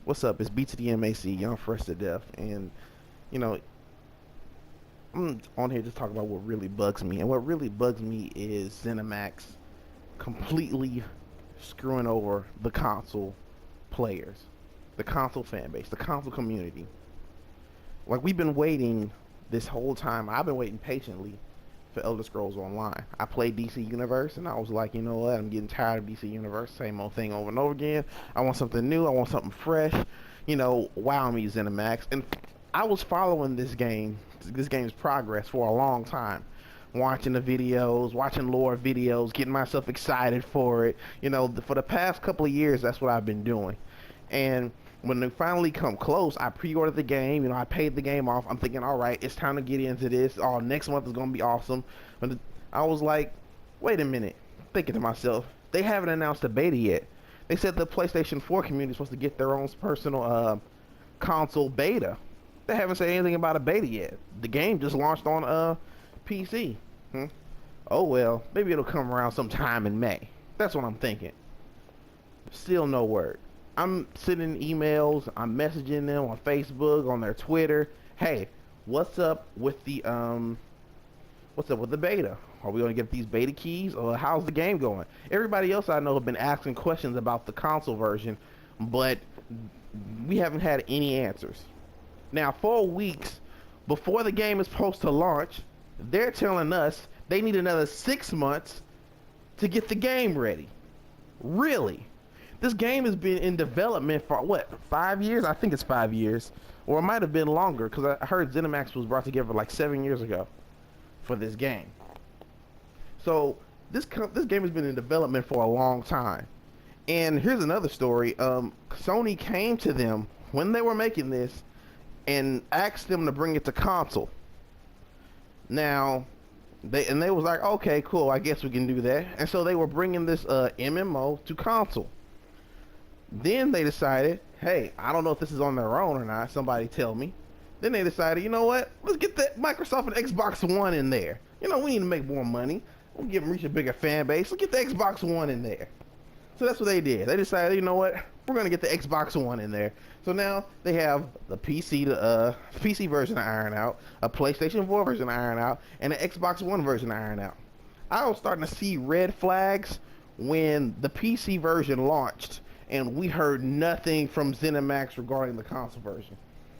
What's up? It's B to the MAC, Young Fresh to Death, and you know I'm on here just talking about what really bugs me, and what really bugs me is ZeniMax completely screwing over the console players, the console fan base, the console community. Like we've been waiting this whole time. I've been waiting patiently for Elder Scrolls Online. I played DC Universe, and I was like, you know what? I'm getting tired of DC Universe, same old thing over and over again. I want something new. I want something fresh. Wow me, ZeniMax. And I was following this game's progress for a long time. Watching the videos, watching lore videos, getting myself excited for it. For the past couple of years, that's what I've been doing. And when they finally come close, I pre-ordered the game. I paid the game off. I'm thinking, all right, it's time to get into this. Oh, next month is gonna be awesome. But I was like, wait a minute. Thinking to myself, they haven't announced a beta yet. They said the PlayStation 4 community is supposed to get their own personal console beta. They haven't said anything about a beta yet. The game just launched on PC. Oh well, maybe it'll come around sometime in May. That's what I'm thinking. Still no word. I'm sending emails, I'm messaging them on Facebook, on their Twitter. Hey, what's up with the beta? Are we gonna get these beta keys, or how's the game going? Everybody else I know have been asking questions about the console version, but we haven't had any answers. Now, 4 weeks before the game is supposed to launch, they're telling us they need another 6 months to get the game ready. Really? This game has been in development for what, 5 years? I think it's 5 years, or it might have been longer, because I heard ZeniMax was brought together like 7 years ago for this game. So this game has been in development for a long time. And here's another story. Sony came to them when they were making this and asked them to bring it to console. Now, they was like, okay, cool, I guess we can do that. And so they were bringing this MMO to console. Then they decided, hey, I don't know if this is on their own or not. Somebody tell me. Then they decided, you know what? Let's get that Microsoft and Xbox One in there. We need to make more money. We'll give them reach a bigger fan base. Let's get the Xbox One in there. So that's what they did. They decided, you know what? We're gonna get the Xbox One in there. So now they have the PC version to iron out, a PlayStation 4 version to iron out, and an Xbox One version to iron out. I was starting to see red flags when the PC version launched, and we heard nothing from ZeniMax regarding the console version.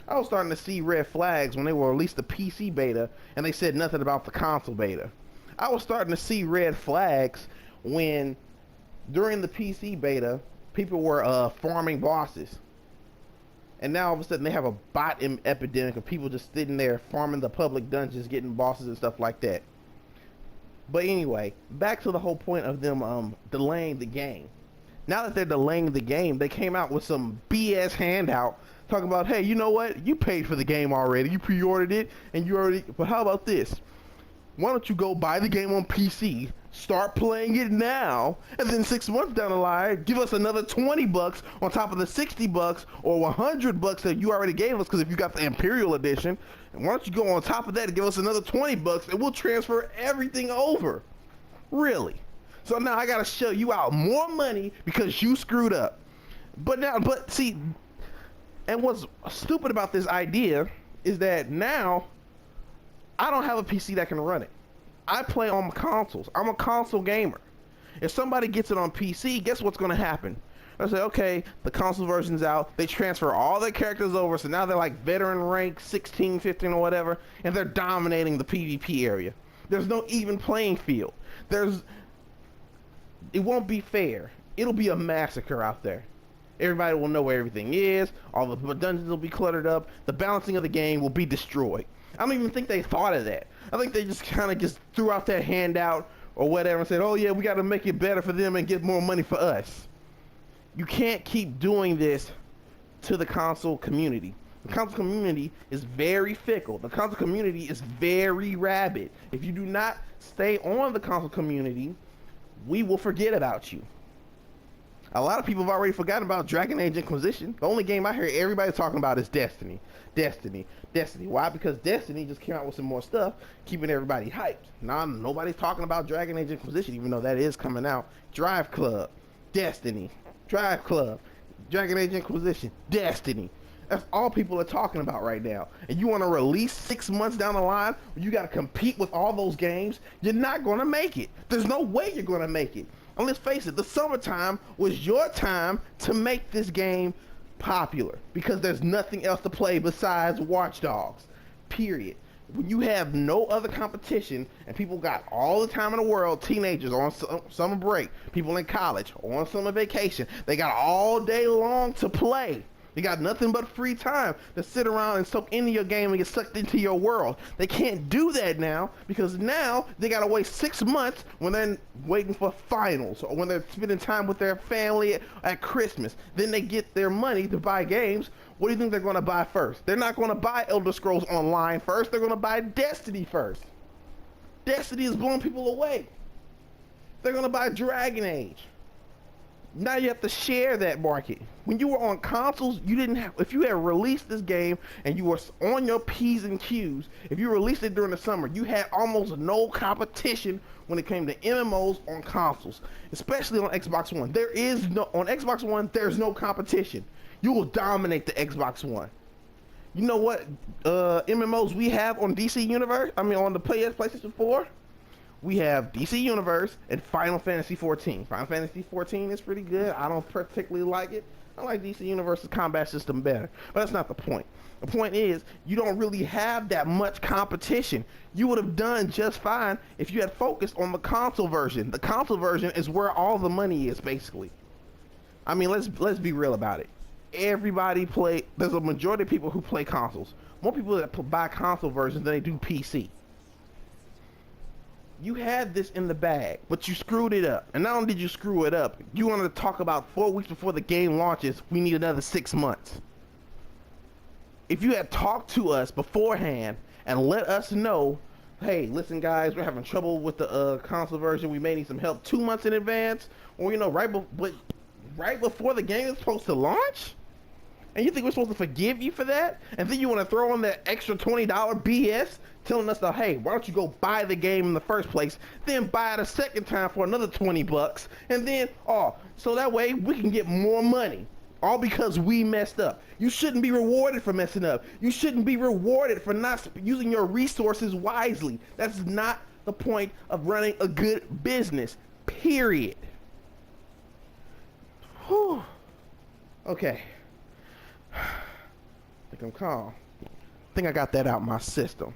I was starting to see red flags when they were released the PC beta, and they said nothing about the console beta. I was starting to see red flags when, during the PC beta, people were farming bosses. And now all of a sudden they have a bot epidemic of people just sitting there farming the public dungeons, getting bosses and stuff like that. But anyway, back to the whole point of them delaying the game. Now that they're delaying the game, they came out with some BS handout talking about, hey, you know what? You paid for the game already. You pre-ordered it, and but how about this? Why don't you go buy the game on PC, start playing it now, and then 6 months down the line, give us another $20 on top of the $60 or $100 that you already gave us, because if you got the Imperial Edition, and why don't you go on top of that and give us another $20, and we'll transfer everything over. Really? So now I gotta shell you out more money because you screwed up. But see, and what's stupid about this idea is that now I don't have a PC that can run it. I play on consoles. I'm a console gamer. If somebody gets it on PC, guess what's gonna happen? I say, okay, the console version's out. They transfer all their characters over, so now they're like veteran rank 16, 15 or whatever, and they're dominating the PvP area. There's no even playing field. It won't be fair. It'll be a massacre out there. Everybody will know where everything is. All the dungeons will be cluttered up. The balancing of the game will be destroyed. I don't even think they thought of that. I think they just kind of just threw out that handout or whatever and said, oh yeah, we got to make it better for them and get more money for us. You can't keep doing this to the console community. The console community is very fickle. The console community is very rabid. If you do not stay on the console community, we will forget about you. A lot of people have already forgotten about Dragon Age Inquisition. The only game I hear everybody talking about is Destiny. Destiny. Why? Because Destiny just came out with some more stuff, keeping everybody hyped. Now nobody's talking about Dragon Age Inquisition, even though that is coming out. Drive Club, Destiny, Drive Club. Dragon Age Inquisition, Destiny. That's all people are talking about right now. And you want to release 6 months down the line, you got to compete with all those games, you're not going to make it. There's no way you're going to make it. And let's face it, the summertime was your time to make this game popular because there's nothing else to play besides Watch Dogs, period. When you have no other competition and people got all the time in the world, teenagers on summer break, people in college on summer vacation, they got all day long to play. They got nothing but free time to sit around and soak into your game and get sucked into your world. They can't do that now because now they gotta wait 6 months when they're waiting for finals or when they're spending time with their family at Christmas. Then they get their money to buy games. What do you think they're gonna buy first? They're not gonna buy Elder Scrolls Online first. They're gonna buy Destiny first. Destiny is blowing people away. They're gonna buy Dragon Age. Now you have to share that market. When you were on consoles, you didn't have, if you had released this game and you were on your P's and Q's, if you released it during the summer, you had almost no competition when it came to MMOs on consoles, especially on Xbox One. On Xbox One, there's no competition. You will dominate the Xbox One. You know what MMOs we have on DC Universe? I mean on the PlayStation 4? We have DC Universe and Final Fantasy XIV. Final Fantasy XIV is pretty good. I don't particularly like it. I like DC Universe's combat system better. But that's not the point. The point is, you don't really have that much competition. You would have done just fine if you had focused on the console version. The console version is where all the money is, basically. I mean, let's be real about it. There's a majority of people who play consoles. More people that buy console versions than they do PC. You had this in the bag, but you screwed it up. And not only did you screw it up, you wanted to talk about 4 weeks before the game launches, we need another 6 months. If you had talked to us beforehand and let us know, hey, listen guys, we're having trouble with the console version, we may need some help 2 months in advance, or you know, right before the game is supposed to launch? And you think we're supposed to forgive you for that? And then you want to throw on that extra $20 BS telling us that, hey, why don't you go buy the game in the first place, then buy it a second time for another 20 bucks, and then, so that way we can get more money. All because we messed up. You shouldn't be rewarded for messing up. You shouldn't be rewarded for not using your resources wisely. That's not the point of running a good business, period. Whew. Okay. I think I'm calm. I think I got that out my system.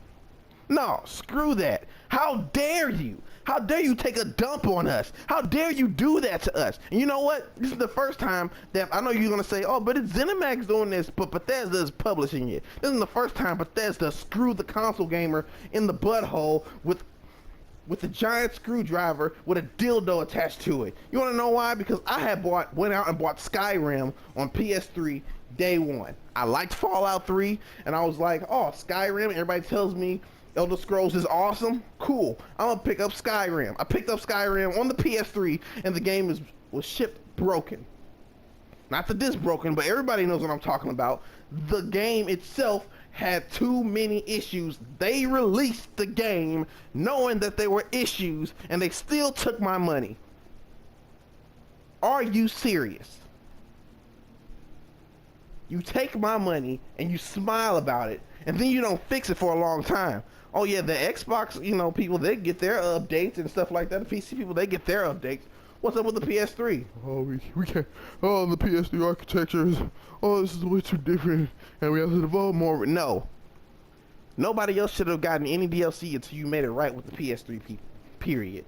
No, screw that. How dare you? How dare you take a dump on us? How dare you do that to us? And you know what? This is the first time that I know you're going to say, oh, but it's ZeniMax doing this, but Bethesda is publishing it. This is the first time Bethesda screwed the console gamer in the butthole with a giant screwdriver with a dildo attached to it. You want to know why? Because I went out and bought Skyrim on PS3 day one. I liked Fallout 3, and I was like, oh, Skyrim, everybody tells me Elder Scrolls is awesome. Cool. I'm gonna pick up Skyrim. I picked up Skyrim on the PS3, and the game was shipped broken. Not the disc broken, but everybody knows what I'm talking about. The game itself had too many issues. They released the game knowing that there were issues, and they still took my money. Are you serious? You take my money and you smile about it, and then you don't fix it for a long time. Oh yeah, the Xbox, people, they get their updates and stuff like that. The PC people, they get their updates. What's up with the PS3? Oh, we can't. Oh, the PS3 architecture is. Oh, this is way too different, and we have to develop more. No. Nobody else should have gotten any DLC until you made it right with the PS3 people. Period.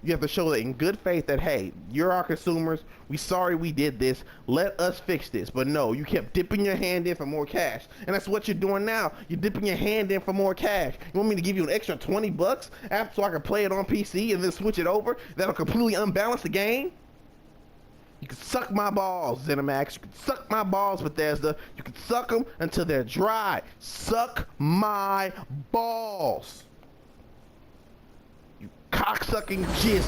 You have to show that in good faith that, hey, you're our consumers. We sorry we did this. Let us fix this. But no, you kept dipping your hand in for more cash. And that's what you're doing now. You're dipping your hand in for more cash. You want me to give you an extra 20 bucks so I can play it on PC and then switch it over? That'll completely unbalance the game? You can suck my balls, ZeniMax. You can suck my balls, Bethesda. You can suck them until they're dry. Suck my balls. Cocksucking jizz.